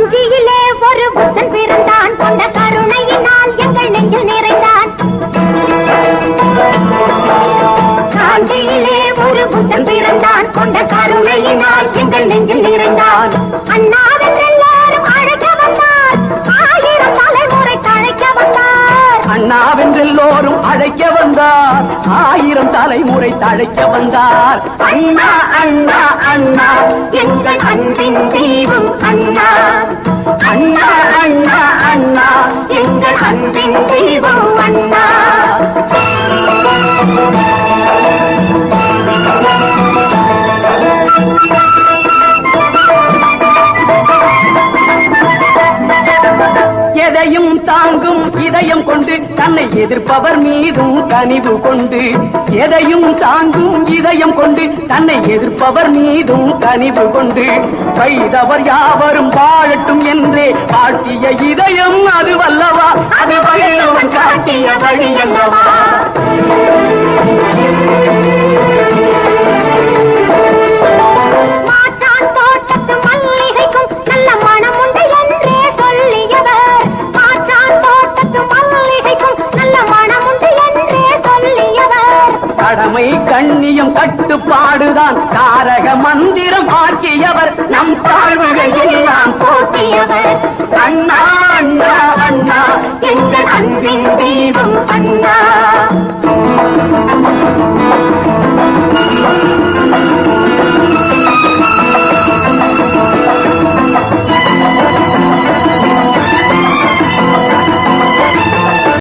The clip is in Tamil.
காஞ்சியிலே ஒரு புத்தன் பிறந்தான், கொண்ட கருணையினால் எங்கள் நெஞ்சில் நிறைந்தான். காஞ்சியிலே ஒரு புத்தன் பிறந்தான், கொண்ட கருணையினால் எங்கள் நெஞ்சில் நிறைந்தான். அண்ணாவென்று எல்லாரும் அழைக்க வந்தார், ஆயிரம் தலைமுறை தழைக்க வந்தார். அண்ணாவென்றெல்லோரும் அழைக்க வந்தார், ஆயிரம் தலைமுறை தழைக்க வந்தார். அண்ணா அண்ணா அண்ணா எங்கள் அன்பின் தெய்வம் அண்ணா. அண்ணா அண்ணா அண்ணா எங்கள் அன்பின் தெய்வம் அண்ணா. எதையும் தாங்கும் இதயம் கொண்டு தன்னை எதிர்ப்பவர் மீதும் கனிவு கொண்டு, எதையும் தாங்கும் இதயம் கொண்டு தன்னை எதிர்ப்பவர் மீதும் கனிவு கொண்டு, செய்தவர் யாவரும் வாழட்டும் என்றே காட்டிய இதயம் அது வல்லவா, அது வல்லவன் காட்டிய வழி அல்லவா. மாற்றான் தோட்டத்து மல்லிகைக்கும் நல்ல மனம் உண்டு என்றே சொல்லியவர். மாற்றான் தோட்டத்து மல்லிகைக்கும் நல்ல மனம் உண்டு என்றே சொல்லியவர். கடமை கண்ணியம் கட்டுப்பாடுதான் தாரக மந்திரம் ஆக்கியவர், நம் தாழ்வுகள் எல்லாம் போற்றியவர். அண்ணா அண்ணா அண்ணா எங்கள் அன்பின் தெய்வம் அண்ணா.